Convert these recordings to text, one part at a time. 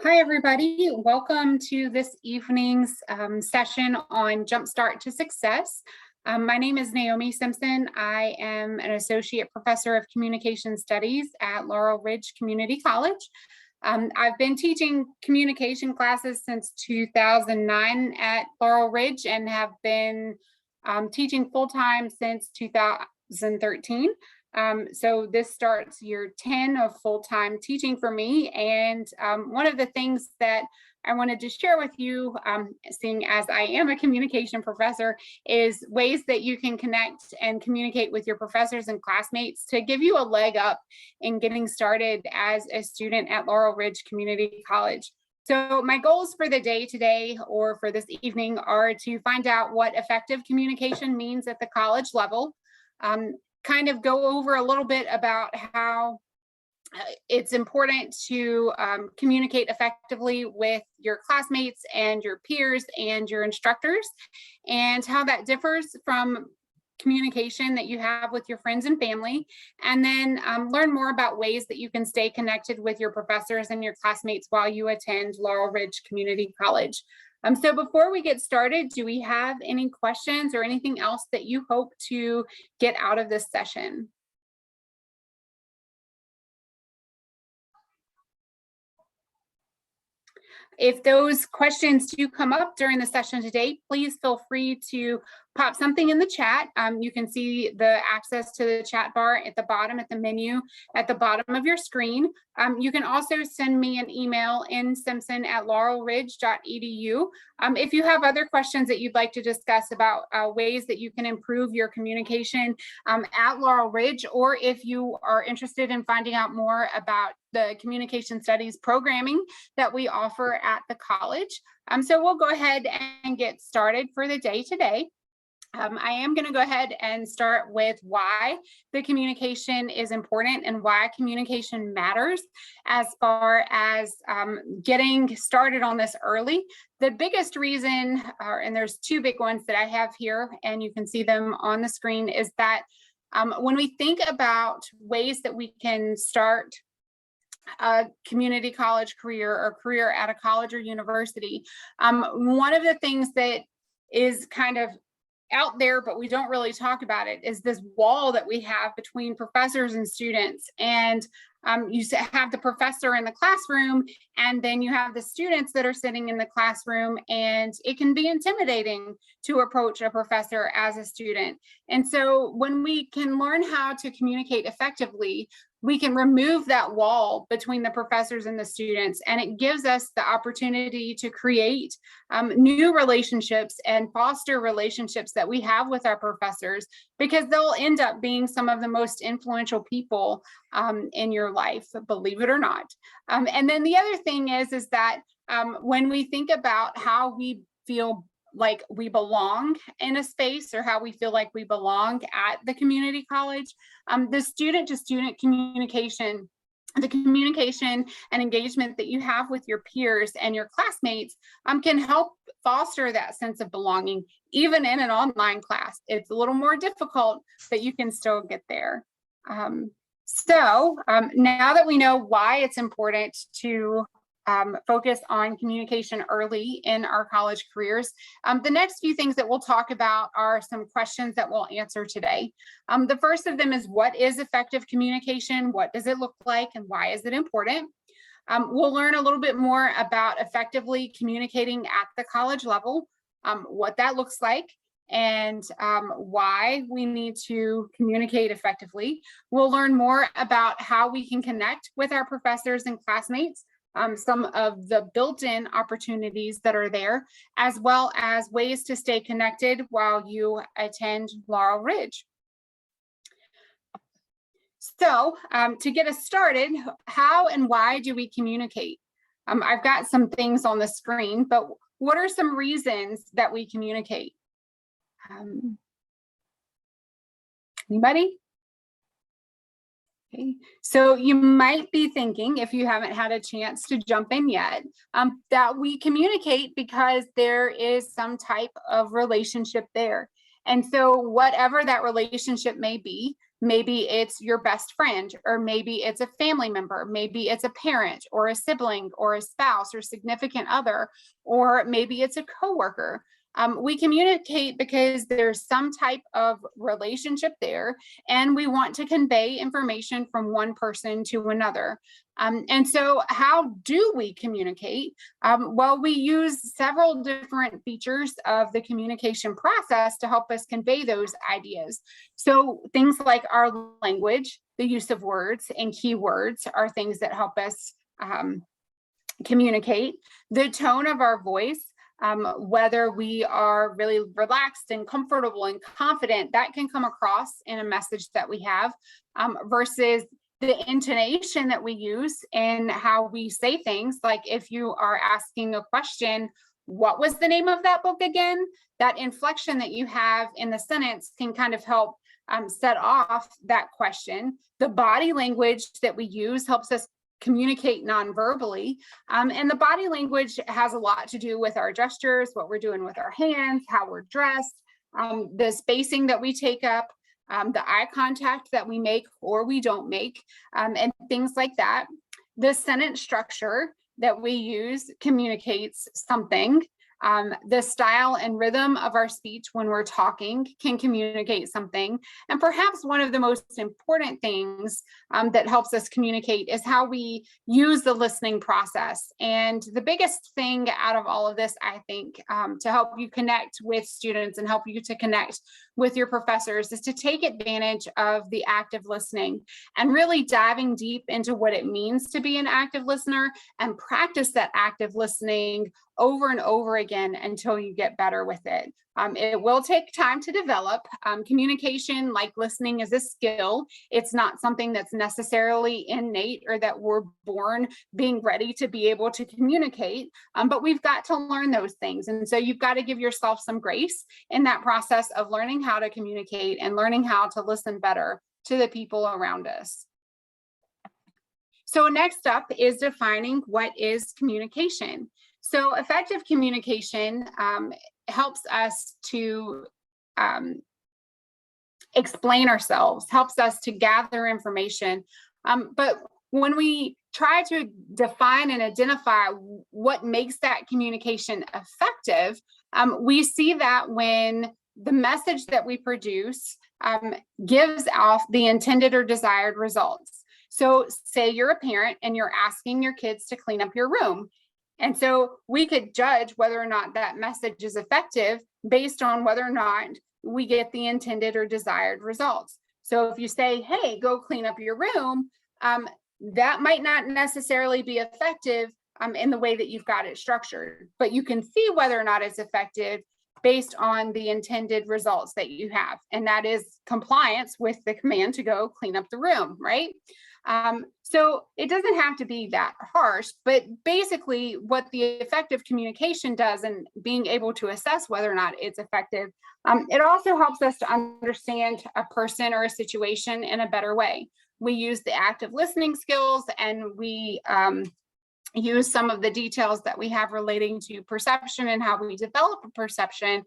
Hi, everybody. Welcome to this evening's session on JumpStart to Success. My name is Naomi Simpson. I am an Associate Professor of Communication Studies at Laurel Ridge Community College. I've been teaching communication classes since 2009 at Laurel Ridge and have been teaching full-time since 2013. So this starts year 10 of full-time teaching for me. And one of the things that I wanted to share with you, seeing as I am a communication professor, is ways that you can connect and communicate with your professors and classmates to give you a leg up in getting started as a student at Laurel Ridge Community College. So my goals for the day today or for this evening are to find out what effective communication means at the college level, kind of go over a little bit about how it's important to communicate effectively with your classmates and your peers and your instructors, and how that differs from communication that you have with your friends and family, and then learn more about ways that you can stay connected with your professors and your classmates while you attend Laurel Ridge Community College. So before we get started, do we have any questions or anything else that you hope to get out of this session? If those questions do come up during the session today, please feel free to pop something in the chat. You can see the access to the chat bar at the bottom, at the menu at the bottom of your screen. You can also send me an email simpson@laurelridge.edu. If you have other questions that you'd like to discuss about ways that you can improve your communication at Laurel Ridge, or if you are interested in finding out more about the communication studies programming that we offer at the college. So we'll go ahead and get started for the day today. I am going to go ahead and start with why the communication is important and why communication matters as far as getting started on this early. The biggest reason, and there's two big ones that I have here, and you can see them on the screen, is that when we think about ways that we can start a community college career or career at a college or university, one of the things that is kind of out there, but we don't really talk about it, is this wall that we have between professors and students. And you have the professor in the classroom, and then you have the students that are sitting in the classroom, and it can be intimidating to approach a professor as a student. And so when we can learn how to communicate effectively, we can remove that wall between the professors and the students, and it gives us the opportunity to create new relationships and foster relationships that we have with our professors, because they'll end up being some of the most influential people in your life, believe it or not. And then the other thing is that when we think about how we feel like we belong in a space, or how we feel like we belong at the community college, the student-to-student communication, the communication and engagement that you have with your peers and your classmates can help foster that sense of belonging, even in an online class. It's a little more difficult, but you can still get there. So now that we know why it's important to focus on communication early in our college careers, the next few things that we'll talk about are some questions that we'll answer today. The first of them is, what is effective communication? What does it look like, and why is it important? We'll learn a little bit more about effectively communicating at the college level, what that looks like, and why we need to communicate effectively. We'll learn more about how we can connect with our professors and classmates, some of the built-in opportunities that are there, as well as ways to stay connected while you attend Laurel Ridge. So to get us started, how and why do we communicate? I've got some things on the screen, but what are some reasons that we communicate? Anybody? Okay. So you might be thinking, if you haven't had a chance to jump in yet, that we communicate because there is some type of relationship there. And so whatever that relationship may be, maybe it's your best friend, or maybe it's a family member, maybe it's a parent or a sibling or a spouse or significant other, or maybe it's a coworker. We communicate because there's some type of relationship there, and we want to convey information from one person to another. And so how do we communicate? Well, we use several different features of the communication process to help us convey those ideas. So things like our language, the use of words and keywords are things that help us communicate. The tone of our voice, whether we are really relaxed and comfortable and confident, that can come across in a message that we have, versus the intonation that we use and how we say things. Like if you are asking a question, what was the name of that book again? That inflection that you have in the sentence can kind of help set off that question. The body language that we use helps us communicate non-verbally. And the body language has a lot to do with our gestures, what we're doing with our hands, how we're dressed, the spacing that we take up, the eye contact that we make or we don't make, and things like that. The sentence structure that we use communicates something. The style and rhythm of our speech when we're talking can communicate something. And perhaps one of the most important things that helps us communicate is how we use the listening process. And the biggest thing out of all of this, I think, to help you connect with students and help you to connect with your professors is to take advantage of the active listening and really diving deep into what it means to be an active listener and practice that active listening over and over again until you get better with it. It will take time to develop. Communication, like listening, is a skill. It's not something that's necessarily innate or that we're born being ready to be able to communicate, but we've got to learn those things. And so you've got to give yourself some grace in that process of learning how to communicate and learning how to listen better to the people around us. So next up is defining what is communication. So effective communication helps us to explain ourselves, helps us to gather information. But when we try to define and identify what makes that communication effective, we see that when the message that we produce gives off the intended or desired results. So say you're a parent and you're asking your kids to clean up your room. And so we could judge whether or not that message is effective based on whether or not we get the intended or desired results. So if you say, hey, go clean up your room, that might not necessarily be effective in the way that you've got it structured, but you can see whether or not it's effective based on the intended results that you have. And that is compliance with the command to go clean up the room, right? So it doesn't have to be that harsh, but basically what the effective communication does and being able to assess whether or not it's effective, it also helps us to understand a person or a situation in a better way. We use the active listening skills, and we use some of the details that we have relating to perception and how we develop a perception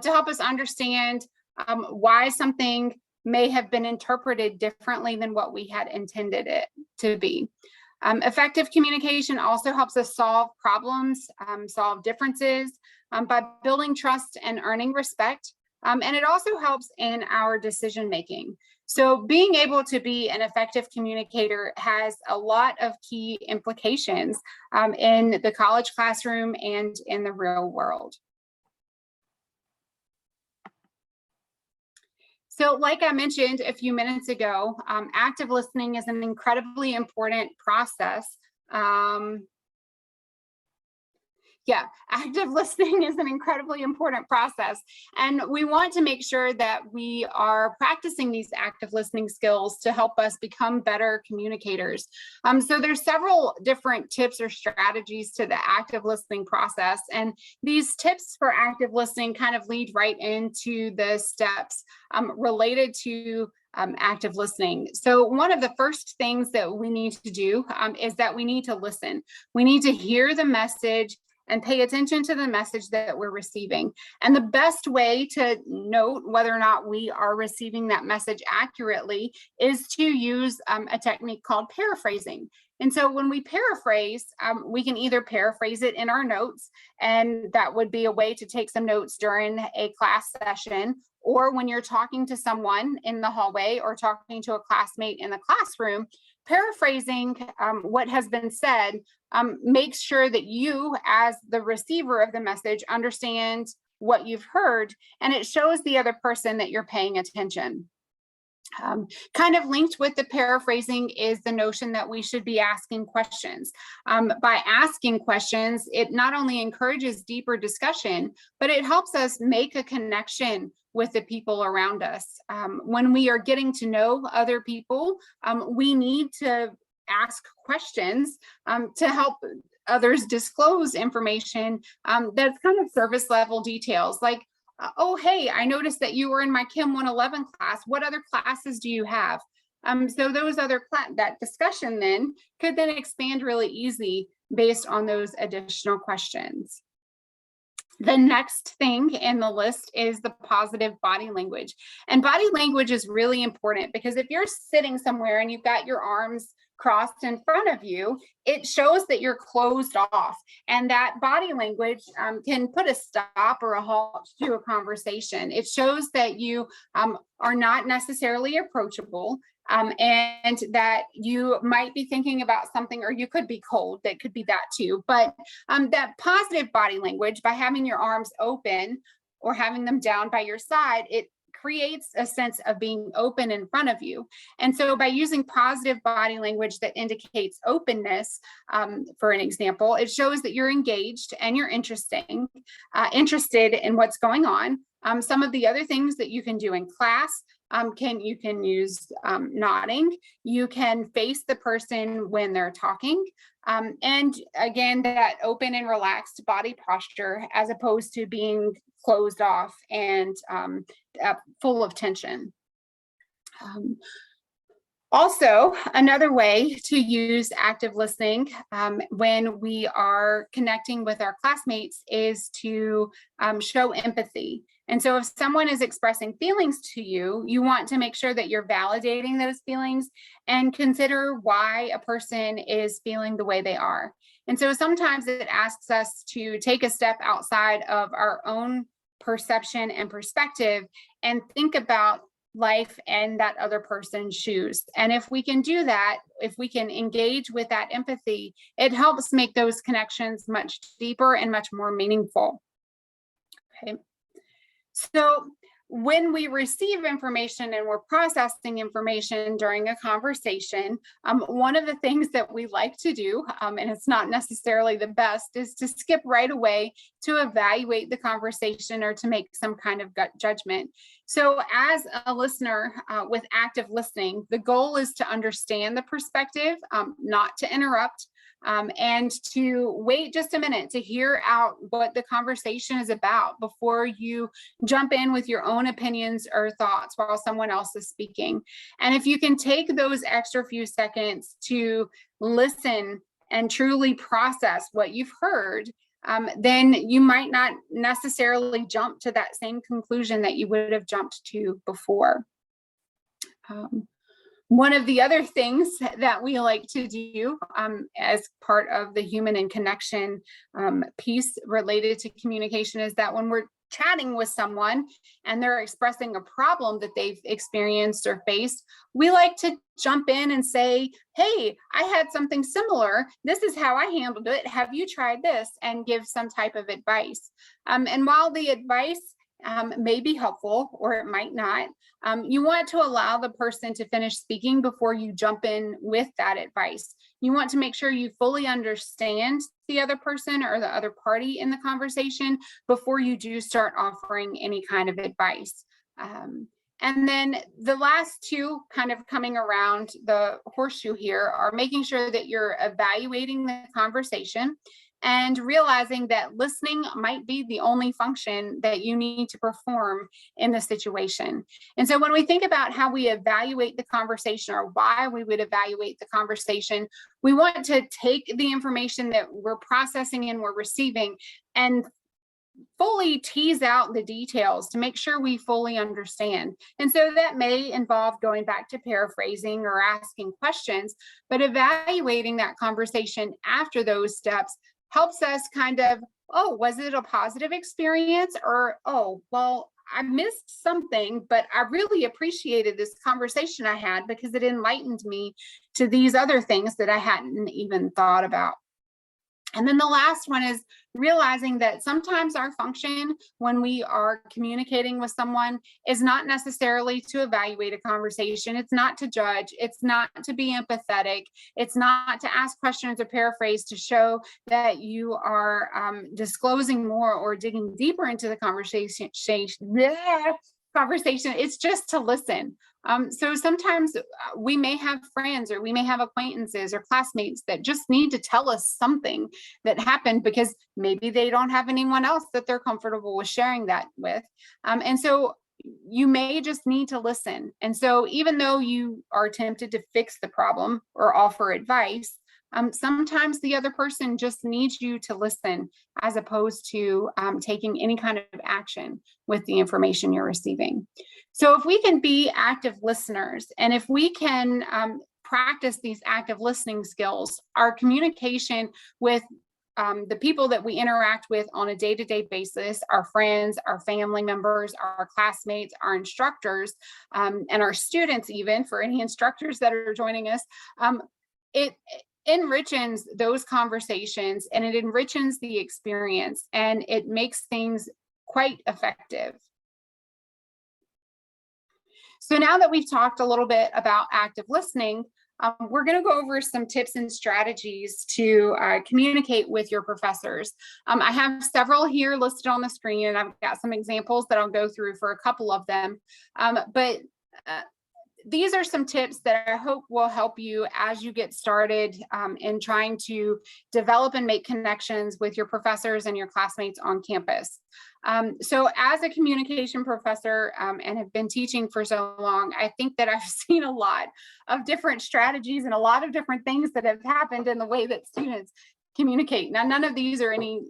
to help us understand why something may have been interpreted differently than what we had intended it to be. Effective communication also helps us solve problems, solve differences by building trust and earning respect. And it also helps in our decision making. So being able to be an effective communicator has a lot of key implications in the college classroom and in the real world. So like I mentioned a few minutes ago, active listening is an incredibly important process. Active listening is an incredibly important process. And we want to make sure that we are practicing these active listening skills to help us become better communicators. So there's several different tips or strategies to the active listening process. And these tips for active listening kind of lead right into the steps related to active listening. So one of the first things that we need to do is that we need to listen. We need to hear the message and pay attention to the message that we're receiving. And the best way to note whether or not we are receiving that message accurately is to use a technique called paraphrasing. And so when we paraphrase, we can either paraphrase it in our notes, and that would be a way to take some notes during a class session, or when you're talking to someone in the hallway or talking to a classmate in the classroom, paraphrasing what has been said makes sure that you, as the receiver of the message, understand what you've heard, and it shows the other person that you're paying attention. Kind of linked with the paraphrasing is the notion that we should be asking questions. By asking questions, it not only encourages deeper discussion, but it helps us make a connection with the people around us. When we are getting to know other people, we need to ask questions to help others disclose information that's kind of surface level details, like, oh, hey, I noticed that you were in my Chem 111 class. What other classes do you have? So those other that discussion then could then expand really easy based on those additional questions. The next thing in the list is the positive body language. And body language is really important because if you're sitting somewhere and you've got your arms crossed in front of you, it shows that you're closed off. And that body language can put a stop or a halt to a conversation. It shows that you are not necessarily approachable. And that you might be thinking about something, or you could be cold. That could be that too. But that positive body language, by having your arms open or having them down by your side, it creates a sense of being open in front of you. And so by using positive body language that indicates openness, for an example, it shows that you're engaged and you're interested in what's going on. Some of the other things that you can do in class, you can use nodding. You can face the person when they're talking. And again, that open and relaxed body posture, as opposed to being closed off and full of tension. Also, another way to use active listening when we are connecting with our classmates is to show empathy. And so if someone is expressing feelings to you, you want to make sure that you're validating those feelings and consider why a person is feeling the way they are. And so sometimes it asks us to take a step outside of our own perception and perspective and think about life and that other person's shoes. And if we can do that, if we can engage with that empathy, it helps make those connections much deeper and much more meaningful. Okay. So when we receive information and we're processing information during a conversation, one of the things that we like to do, and it's not necessarily the best, is to skip right away to evaluate the conversation or to make some kind of gut judgment. So as a listener with active listening, the goal is to understand the perspective, not to interrupt, and to wait just a minute to hear out what the conversation is about before you jump in with your own opinions or thoughts while someone else is speaking. And if you can take those extra few seconds to listen and truly process what you've heard, then you might not necessarily jump to that same conclusion that you would have jumped to before. One of the other things that we like to do as part of the human and connection piece related to communication is that when we're chatting with someone and they're expressing a problem that they've experienced or faced, we like to jump in and say, hey, I had something similar. This is how I handled it. Have you tried this? And give some type of advice. And while the advice may be helpful or it might not, you want to allow the person to finish speaking before you jump in with that advice. You want to make sure you fully understand the other person or the other party in the conversation before you do start offering any kind of advice. And then the last two, kind of coming around the horseshoe here, are making sure that you're evaluating the conversation and realizing that listening might be the only function that you need to perform in the situation. And so when we think about how we evaluate the conversation or why we would evaluate the conversation, we want to take the information that we're processing and we're receiving and fully tease out the details to make sure we fully understand. And so that may involve going back to paraphrasing or asking questions, but evaluating that conversation after those steps helps us kind of, oh, was it a positive experience? Or, oh, well, I missed something, but I really appreciated this conversation I had because it enlightened me to these other things that I hadn't even thought about. And then the last one is realizing that sometimes our function when we are communicating with someone is not necessarily to evaluate a conversation. It's not to judge. It's not to be empathetic. It's not to ask questions or paraphrase to show that you are disclosing more or digging deeper into the conversation. It's just to listen. So sometimes we may have friends or we may have acquaintances or classmates that just need to tell us something that happened because maybe they don't have anyone else that they're comfortable with sharing that with. And so you may just need to listen. And so even though you are tempted to fix the problem or offer advice, sometimes the other person just needs you to listen as opposed to taking any kind of action with the information you're receiving. So if we can be active listeners and if we can practice these active listening skills, our communication with the people that we interact with on a day-to-day basis, our friends, our family members, our classmates, our instructors, and our students, even for any instructors that are joining us, it enriches those conversations and it enriches the experience and it makes things quite effective. So now that we've talked a little bit about active listening, we're going to go over some tips and strategies to communicate with your professors. I have several here listed on the screen, and I've got some examples that I'll go through for a couple of them. But these are some tips that I hope will help you as you get started in trying to develop and make connections with your professors and your classmates on campus. So as a communication professor and have been teaching for so long, I think that I've seen a lot of different strategies and a lot of different things that have happened in the way that students communicate. Now, none of these are any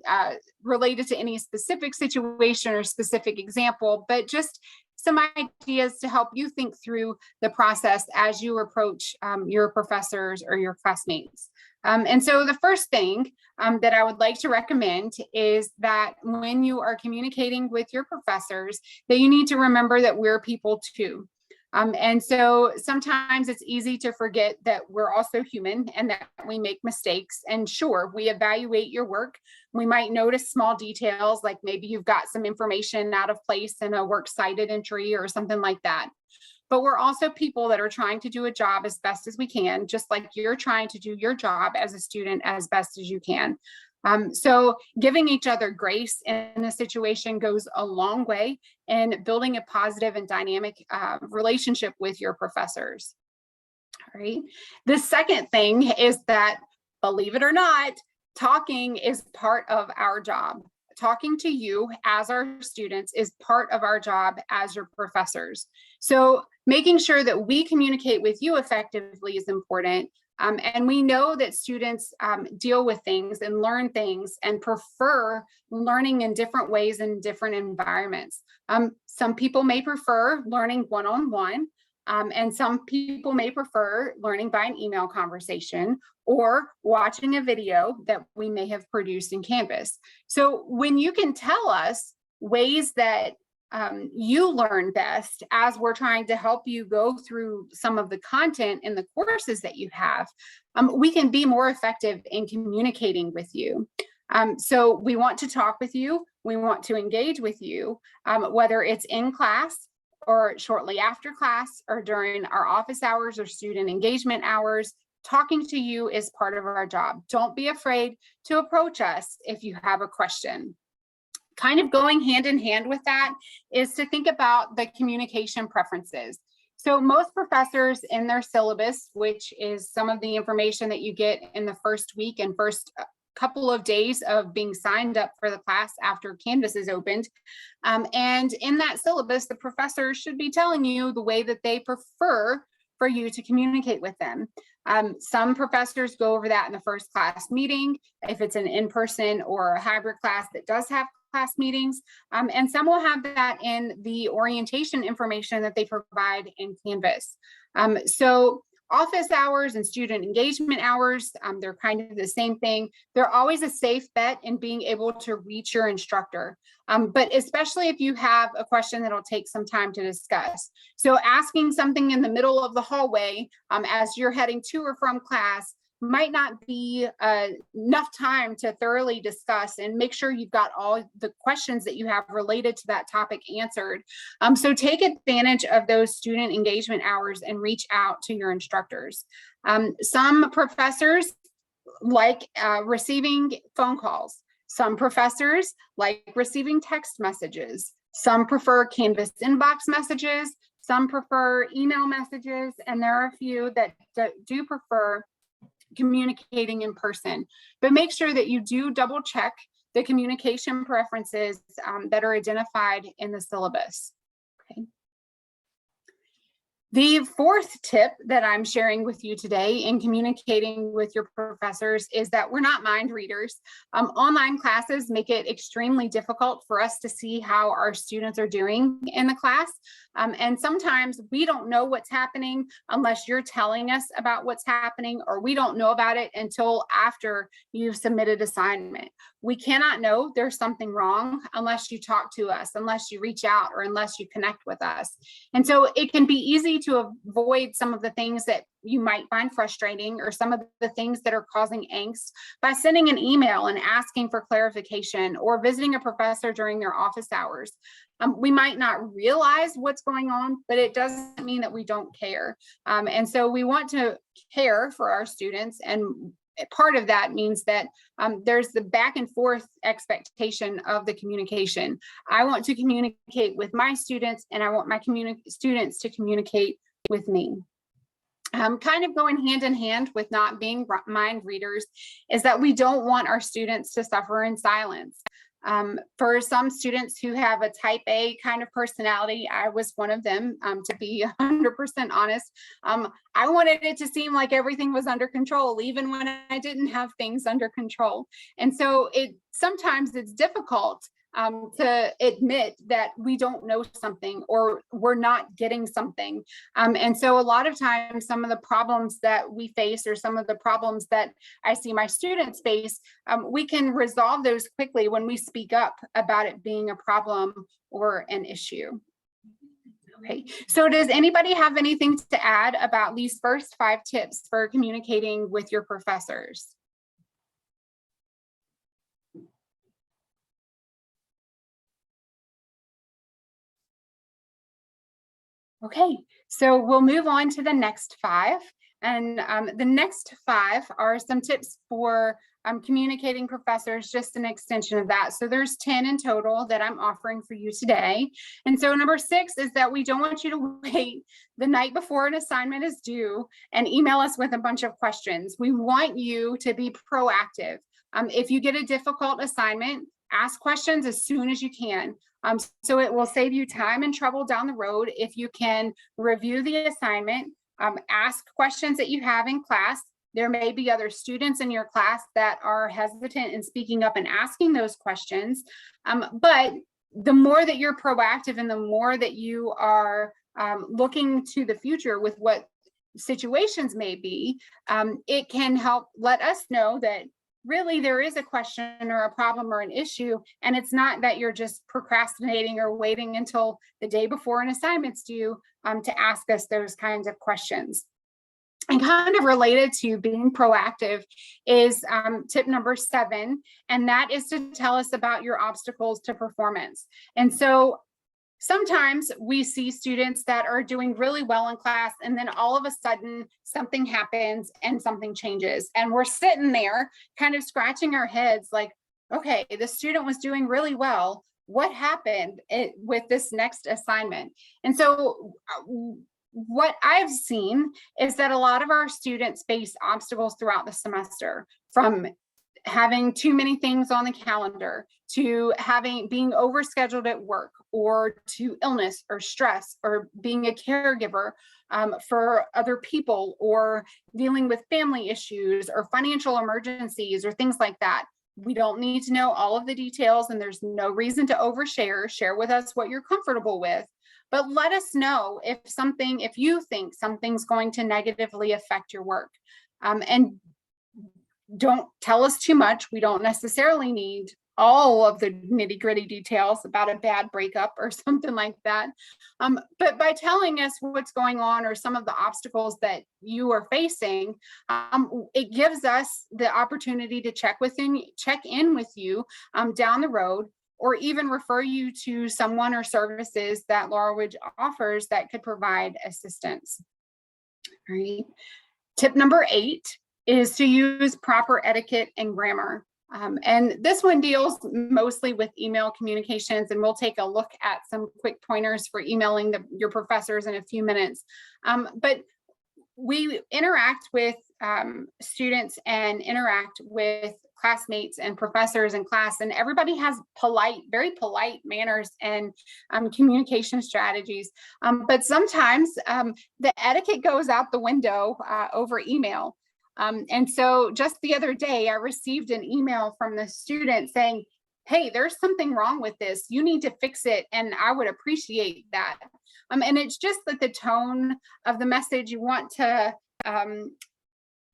related to any specific situation or specific example, but just some ideas to help you think through the process as you approach your professors or your classmates. And so the first thing that I would like to recommend is that when you are communicating with your professors, that you need to remember that we're people too. And so sometimes it's easy to forget that we're also human and that we make mistakes. And sure, we evaluate your work. We might notice small details, like maybe you've got some information out of place in a works cited entry or something like that. But we're also people that are trying to do a job as best as we can, just like you're trying to do your job as a student as best as you can. So giving each other grace in a situation goes a long way in building a positive and dynamic relationship with your professors. All right. The second thing is that, believe it or not, talking is part of our job. Talking to you as our students is part of our job as your professors. So making sure that we communicate with you effectively is important. And we know that students deal with things and learn things and prefer learning in different ways in different environments. Some people may prefer learning one-on-one, and some people may prefer learning by an email conversation or watching a video that we may have produced in Canvas. So when you can tell us ways that you learn best as we're trying to help you go through some of the content in the courses that you have, we can be more effective in communicating with you. So we want to talk with you. We want to engage with you, whether it's in class or shortly after class or during our office hours or student engagement hours. Talking to you is part of our job. Don't be afraid to approach us if you have a question. Kind of going hand in hand with that is to think about the communication preferences. So most professors in their syllabus, which is some of the information that you get in the first week and first couple of days of being signed up for the class after Canvas is opened. And in that syllabus, the professor should be telling you the way that they prefer for you to communicate with them. Some professors go over that in the first class meeting, if it's an in-person or a hybrid class that does have class meetings, and some will have that in the orientation information that they provide in Canvas. So office hours and student engagement hours, they're kind of the same thing. They're always a safe bet in being able to reach your instructor, but especially if you have a question that'll take some time to discuss. So asking something in the middle of the hallway as you're heading to or from class might not be enough time to thoroughly discuss and make sure you've got all the questions that you have related to that topic answered. So take advantage of those student engagement hours and reach out to your instructors. Some professors like receiving phone calls. Some professors like receiving text messages. Some prefer Canvas inbox messages. Some prefer email messages, and there are a few that do prefer communicating in person, but make sure that you do double check the communication preferences that are identified in the syllabus. Okay. The fourth tip that I'm sharing with you today in communicating with your professors is that we're not mind readers. Online classes make it extremely difficult for us to see how our students are doing in the class. And sometimes we don't know what's happening unless you're telling us about what's happening, or we don't know about it until after you've submitted assignment. We cannot know there's something wrong unless you talk to us, unless you reach out, or unless you connect with us. And so it can be easy to avoid some of the things that you might find frustrating, or some of the things that are causing angst, by sending an email and asking for clarification, or visiting a professor during their office hours. We might not realize what's going on, but it doesn't mean that we don't care. And so we want to care for our students, and part of that means that there's the back and forth expectation of the communication. I want to communicate with my students, and I want my students to communicate with me. Kind of going hand in hand with not being mind readers is that we don't want our students to suffer in silence. For some students who have a type A kind of personality, I was one of them, to be 100% honest. I wanted it to seem like everything was under control, even when I didn't have things under control. And so sometimes it's difficult to admit that we don't know something, or we're not getting something. And so a lot of times, some of the problems that we face, or some of the problems that I see my students face, we can resolve those quickly when we speak up about it being a problem or an issue. Okay, so does anybody have anything to add about these first 5 tips for communicating with your professors? Okay, so we'll move on to the next 5. And the next 5 are some tips for communicating professors, just an extension of that. So there's 10 in total that I'm offering for you today. And so number 6 is that we don't want you to wait the night before an assignment is due and email us with a bunch of questions. We want you to be proactive. If you get a difficult assignment, ask questions as soon as you can. So it will save you time and trouble down the road if you can review the assignment, ask questions that you have in class. There may be other students in your class that are hesitant in speaking up and asking those questions. But the more that you're proactive, and the more that you are looking to the future with what situations may be, it can help let us know that really there is a question or a problem or an issue, and it's not that you're just procrastinating or waiting until the day before an assignment's due to ask us those kinds of questions. And kind of related to being proactive is tip number 7, and that is to tell us about your obstacles to performance. And so sometimes we see students that are doing really well in class, and then all of a sudden something happens and something changes. And we're sitting there kind of scratching our heads like, okay, the student was doing really well. What happened with this next assignment? And so what I've seen is that a lot of our students face obstacles throughout the semester, from having too many things on the calendar, to being overscheduled at work, or to illness or stress, or being a caregiver for other people, or dealing with family issues or financial emergencies or things like that. We don't need to know all of the details, and there's no reason to overshare. Share with us what you're comfortable with, but let us know if you think something's going to negatively affect your work. And don't tell us too much. We don't necessarily need all of the nitty gritty details about a bad breakup or something like that. But by telling us what's going on or some of the obstacles that you are facing, it gives us the opportunity to check in with you down the road, or even refer you to someone or services that Laurel Ridge offers that could provide assistance. All right. Tip number 8 is to use proper etiquette and grammar. And this one deals mostly with email communications, and we'll take a look at some quick pointers for emailing your professors in a few minutes. But we interact with students and interact with classmates and professors in class, and everybody has very polite manners and communication strategies. But sometimes the etiquette goes out the window over email. And so just the other day, I received an email from the student saying, hey, there's something wrong with this. You need to fix it, and I would appreciate that. And it's just that the tone of the message, you want to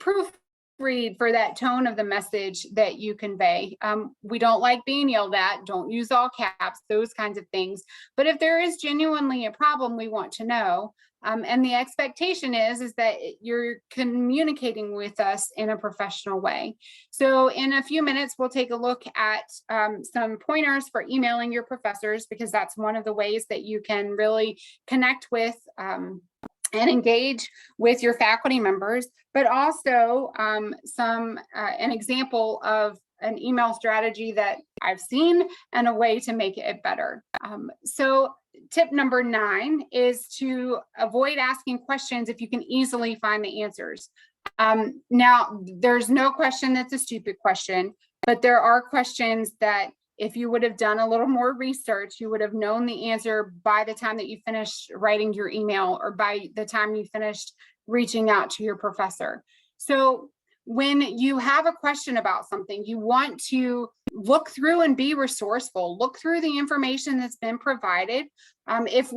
proofread for that tone of the message that you convey. We don't like being yelled at. Don't use all caps, those kinds of things. But if there is genuinely a problem, we want to know. And the expectation is that you're communicating with us in a professional way. So in a few minutes, we'll take a look at some pointers for emailing your professors, because that's one of the ways that you can really connect with and engage with your faculty members, but also an example of an email strategy that I've seen and a way to make it better. So tip number 9 is to avoid asking questions if you can easily find the answers. Now, there's no question that's a stupid question, but there are questions that if you would have done a little more research, you would have known the answer by the time that you finished writing your email, or by the time you finished reaching out to your professor. So when you have a question about something, you want to look through and be resourceful. Look through the information that's been provided. If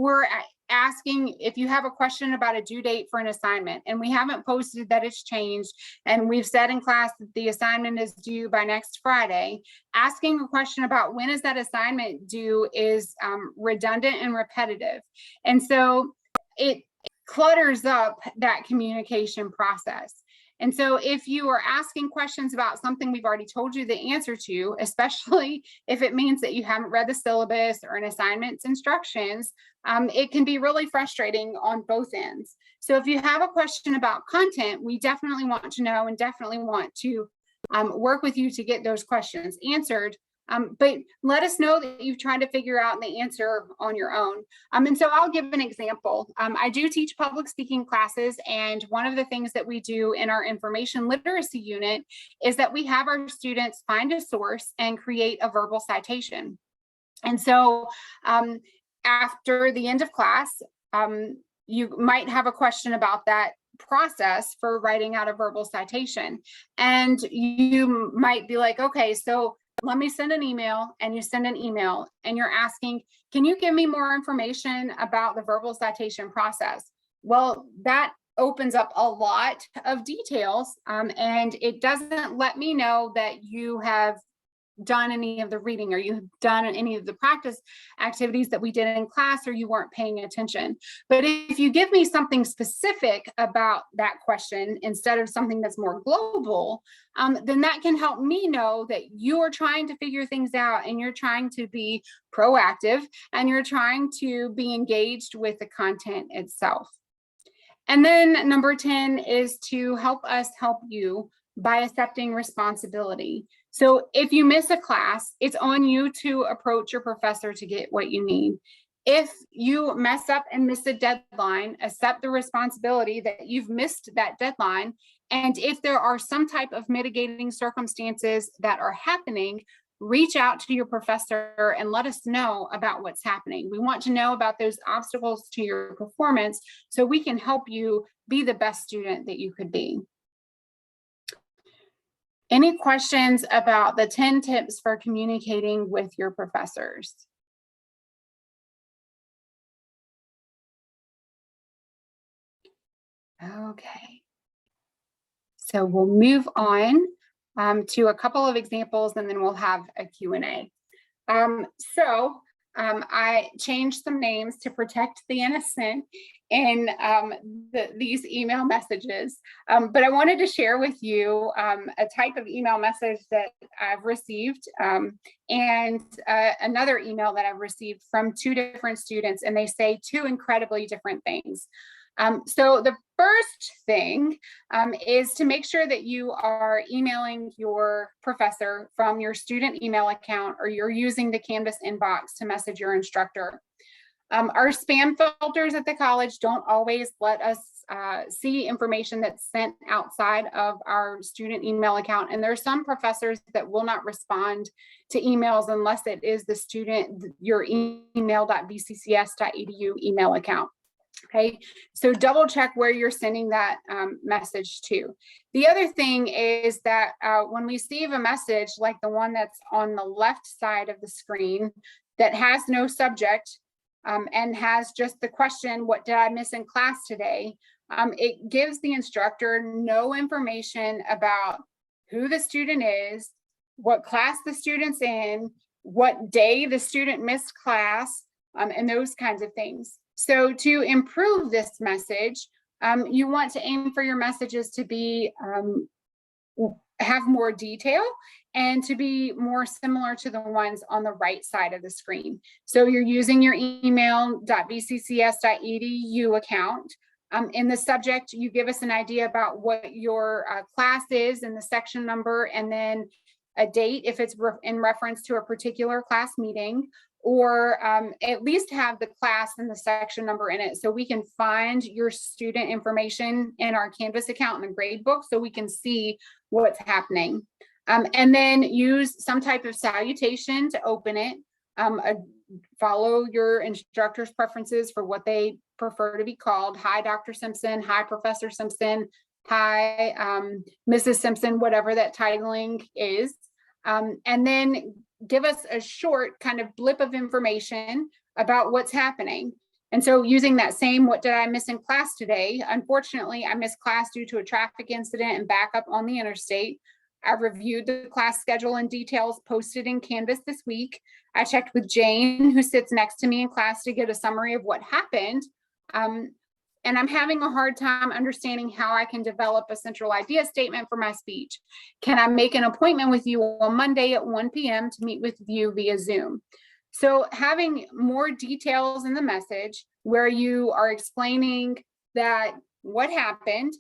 you have a question about a due date for an assignment and we haven't posted that it's changed, and we've said in class that the assignment is due by next Friday, asking a question about when is that assignment due is redundant and repetitive. And so it clutters up that communication process. And so if you are asking questions about something we've already told you the answer to, especially if it means that you haven't read the syllabus or an assignment's instructions, it can be really frustrating on both ends. So if you have a question about content, we definitely want to know and definitely want to work with you to get those questions answered. But let us know that you've tried to figure out the answer on your own. And so I'll give an example. I do teach public speaking classes, and one of the things that we do in our information literacy unit is that we have our students find a source and create a verbal citation. And so after the end of class, you might have a question about that process for writing out a verbal citation. And you might be like, okay, so let me send an email. And you send an email and you're asking, can you give me more information about the verbal citation process? Well, that opens up a lot of details, and it doesn't let me know that you have done any of the reading, or you've done any of the practice activities that we did in class, or you weren't paying attention. But if you give me something specific about that question instead of something that's more global, then that can help me know that you are trying to figure things out, and you're trying to be proactive, and you're trying to be engaged with the content itself. And then number 10 is to help us help you by accepting responsibility. So if you miss a class, it's on you to approach your professor to get what you need. If you mess up and miss a deadline, accept the responsibility that you've missed that deadline. And if there are some type of mitigating circumstances that are happening, reach out to your professor and let us know about what's happening. We want to know about those obstacles to your performance so we can help you be the best student that you could be. Any questions about the 10 tips for communicating with your professors? Okay. So we'll move on to a couple of examples, and then we'll have a Q&A. I changed some names to protect the innocent in these email messages, but I wanted to share with you a type of email message that I've received and another email that I've received from 2 different students, and they say 2 incredibly different things. So the first thing is to make sure that you are emailing your professor from your student email account, or you're using the Canvas inbox to message your instructor. Our spam filters at the college don't always let us see information that's sent outside of our student email account. And there are some professors that will not respond to emails unless it is the student, your email.bccs.edu email account. Okay, so double check where you're sending that message to. The other thing is that when we receive a message like the one that's on the left side of the screen that has no subject and has just the question, what did I miss in class today? It gives the instructor no information about who the student is, what class the student's in, what day the student missed class, and those kinds of things. So to improve this message, you want to aim for your messages to be have more detail and to be more similar to the ones on the right side of the screen. So you're using your email.bccs.edu account. In the subject, you give us an idea about what your class is and the section number, and then a date if it's in reference to a particular class meeting, or at least have the class and the section number in it so we can find your student information in our Canvas account in the grade book so we can see what's happening. And then use some type of salutation to open it. Follow your instructor's preferences for what they prefer to be called. Hi, Dr. Simpson. Hi, Professor Simpson. Hi, Mrs. Simpson, whatever that titling is. And then give us a short kind of blip of information about what's happening. And so using that same, what did I miss in class today? Unfortunately, I missed class due to a traffic incident and backup on the interstate. I reviewed the class schedule and details posted in Canvas this week. I checked with Jane, who sits next to me in class, to get a summary of what happened. And I'm having a hard time understanding how I can develop a central idea statement for my speech. Can I make an appointment with you on Monday at 1 p.m. to meet with you via Zoom? So having more details in the message where you are explaining that what happened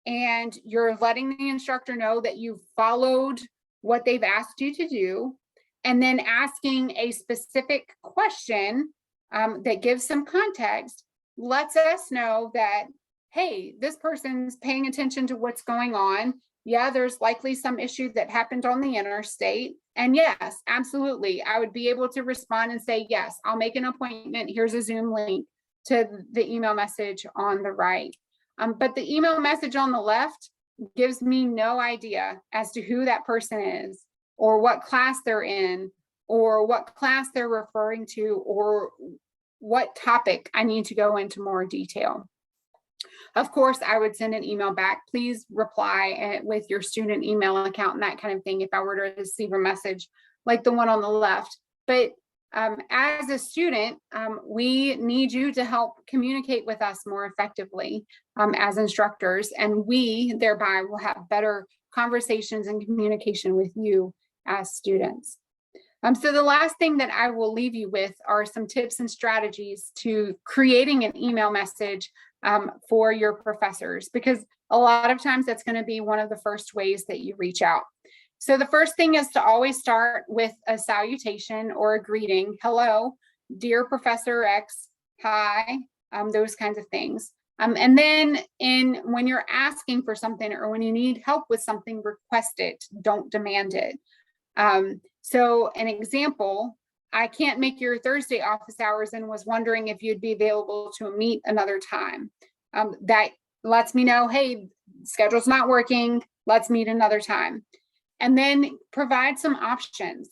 and you're letting the instructor know that you've followed what they've asked you to do, and then asking a specific question that gives some context, lets us know that, hey, this person's paying attention to what's going on. Yeah, there's likely some issue that happened on the interstate. And yes, absolutely, I would be able to respond and say, yes, I'll make an appointment. Here's a Zoom link to the email message on the right. But the email message on the left gives me no idea as to who that person is, or what class they're in, or what class they're referring to, or what topic I need to go into more detail. Of course, I would send an email back. Please reply with your student email account and that kind of thing if I were to receive a message like the one on the left. But as a student, we need you to help communicate with us more effectively as instructors, and we thereby will have better conversations and communication with you as students. So the last thing that I will leave you with are some tips and strategies to creating an email message for your professors, because a lot of times that's going to be one of the first ways that you reach out. So the first thing is to always start with a salutation or a greeting. Hello, Dear Professor X, hi, those kinds of things. And then when you're asking for something or when you need help with something, request it, don't demand it. So an example, I can't make your Thursday office hours and was wondering if you'd be available to meet another time. That lets me know, hey, schedule's not working, let's meet another time. And then provide some options.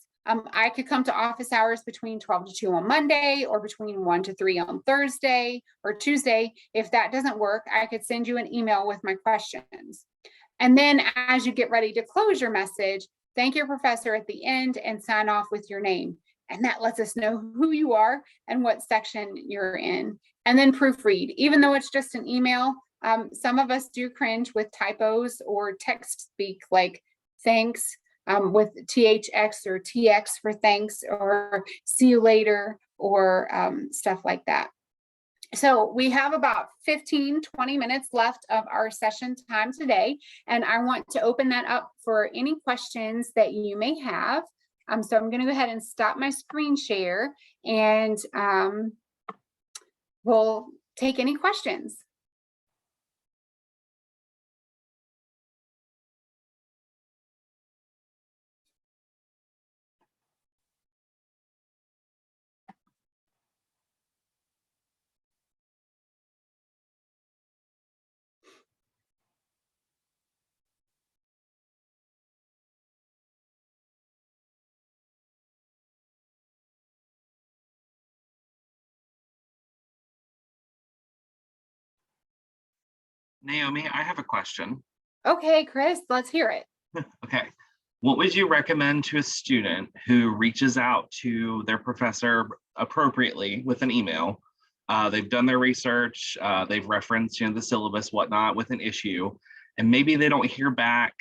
I could come to office hours between 12 to 2 on Monday or between 1 to 3 on Thursday or Tuesday. If that doesn't work, I could send you an email with my questions. And then as you get ready to close your message, thank your professor at the end and sign off with your name. And that lets us know who you are and what section you're in. And then proofread, even though it's just an email, some of us do cringe with typos or text speak like thanks, with THX or TX for thanks, or see you later, or stuff like that. So we have about 15, 20 minutes left of our session time today, and I want to open that up for any questions that you may have. So I'm going to go ahead and stop my screen share, and we'll take any questions. Naomi, I have a question. Okay, Chris, let's hear it. Okay. What would you recommend to a student who reaches out to their professor appropriately with an email? They've done their research, they've referenced, the syllabus, whatnot, with an issue, and maybe they don't hear back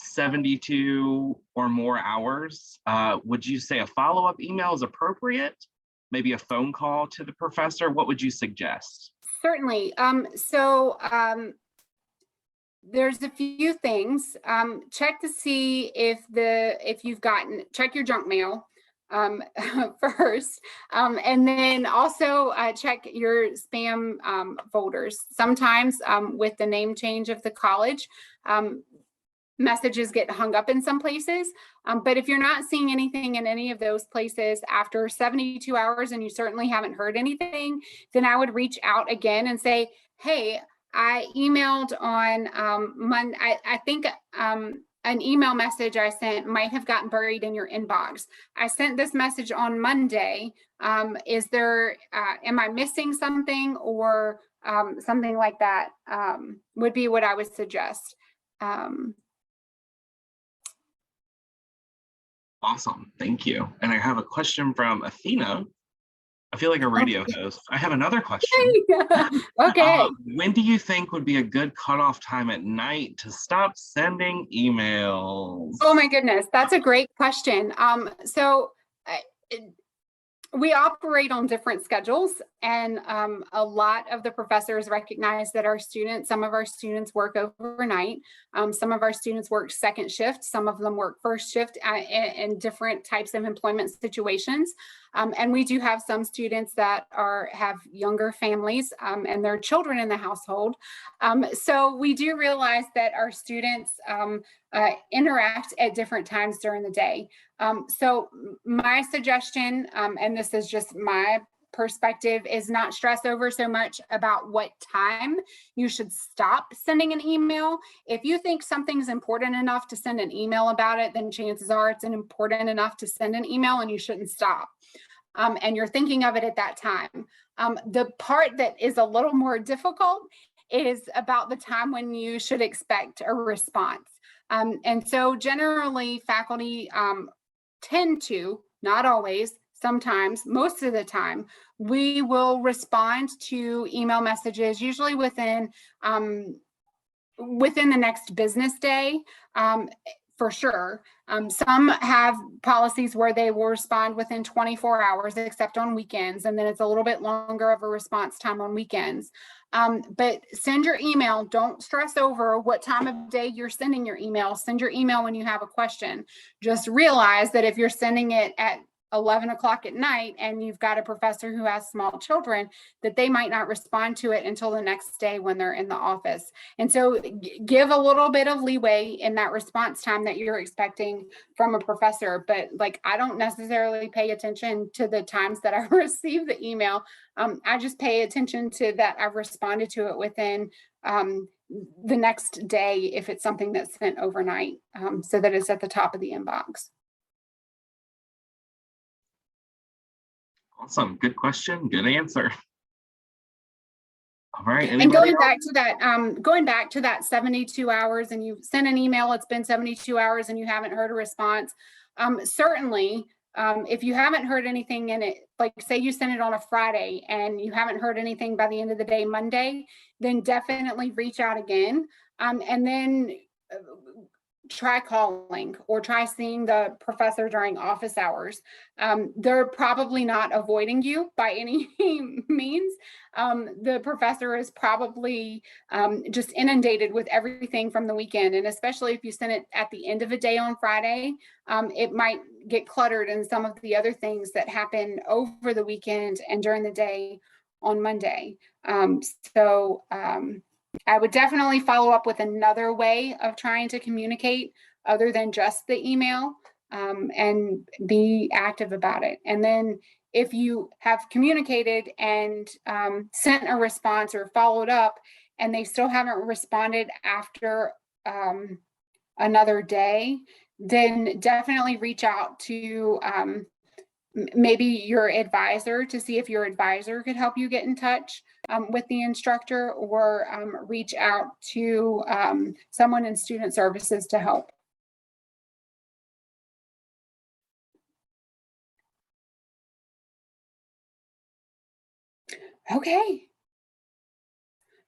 72 or more hours. Would you say a follow-up email is appropriate? Maybe a phone call to the professor? What would you suggest? Certainly. There's a few things. Check to see if you've check your junk mail first, and then also check your spam folders. Sometimes with the name change of the college, messages get hung up in some places, but if you're not seeing anything in any of those places after 72 hours and you certainly haven't heard anything, then I would reach out again and say, hey, I emailed on Monday. I think an email message I sent might have gotten buried in your inbox. I sent this message on Monday. Am I missing something, or something like that would be what I would suggest. Awesome, thank you. And I have a question from Athena. I feel like a radio host. I have another question. Okay. When do you think would be a good cutoff time at night to stop sending emails? Oh my goodness, that's a great question. We operate on different schedules, and a lot of the professors recognize that some of our students work overnight. Some of our students work second shift. Some of them work first shift in different types of employment situations. And we do have some students that have younger families and their children in the household. So we do realize that our students interact at different times during the day. So my suggestion, and this is just my perspective, is not stress over so much about what time you should stop sending an email. If you think something's important enough to send an email about it, then chances are it's important enough to send an email and you shouldn't stop. And you're thinking of it at that time. The part that is a little more difficult is about the time when you should expect a response. And so generally faculty tend to, not always, sometimes, most of the time, we will respond to email messages usually within the next business day, for sure. Some have policies where they will respond within 24 hours, except on weekends, and then it's a little bit longer of a response time on weekends. But send your email. Don't stress over what time of day you're sending your email. Send your email when you have a question. Just realize that if you're sending it at 11 o'clock at night and you've got a professor who has small children, that they might not respond to it until the next day when they're in the office. And so give a little bit of leeway in that response time that you're expecting from a professor. But like, I don't necessarily pay attention to the times that I receive the email. I just pay attention to that I've responded to it within the next day if it's something that's sent overnight, so that it's at the top of the inbox. Awesome. Good question. Good answer. All right. And going back to that 72 hours and you send an email, it's been 72 hours and you haven't heard a response. Certainly, if you haven't heard anything in it, like say you send it on a Friday and you haven't heard anything by the end of the day, Monday, then definitely reach out again. And then try calling or try seeing the professor during office hours. They're probably not avoiding you by any means. The professor is probably just inundated with everything from the weekend. And especially if you send it at the end of a day on Friday, it might get cluttered in some of the other things that happen over the weekend and during the day on Monday. I would definitely follow up with another way of trying to communicate other than just the email, and be active about it. And then if you have communicated and sent a response or followed up and they still haven't responded after another day, then definitely reach out to maybe your advisor to see if your advisor could help you get in touch with the instructor, or reach out to someone in student services to help. Okay.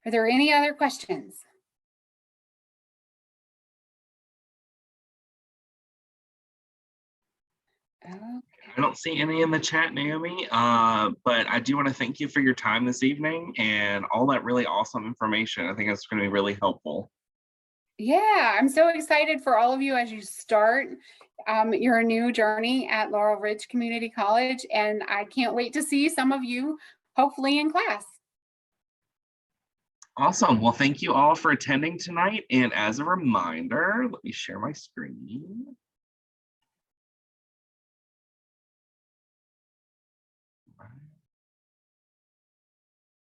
Are there any other questions? Okay. I don't see any in the chat, Naomi, but I do want to thank you for your time this evening and all that really awesome information. I think it's going to be really helpful. Yeah, I'm so excited for all of you as you start your new journey at Laurel Ridge Community College, and I can't wait to see some of you hopefully in class. Awesome. Well, thank you all for attending tonight. And as a reminder, let me share my screen.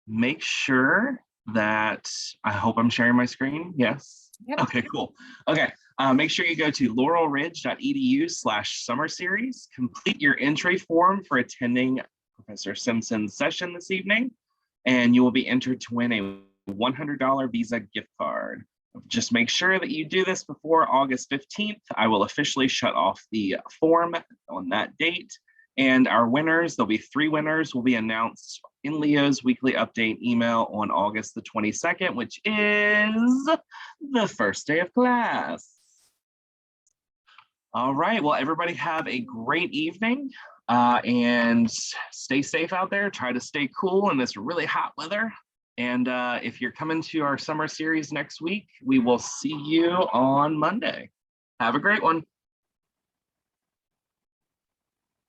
Make sure that, I hope I'm sharing my screen. Yes. Yep. Okay, cool. Okay. Make sure you go to laurelridge.edu/summer series, complete your entry form for attending Professor Simpson's session this evening, and you will be entered to win a $100 Visa gift card. Just make sure that you do this before August 15th. I will officially shut off the form on that date. And our winners, there'll be 3 winners, will be announced in Leo's weekly update email on August the 22nd, which is the first day of class. All right, well, everybody have a great evening and stay safe out there. Try to stay cool in this really hot weather. And if you're coming to our summer series next week, we will see you on Monday. Have a great one.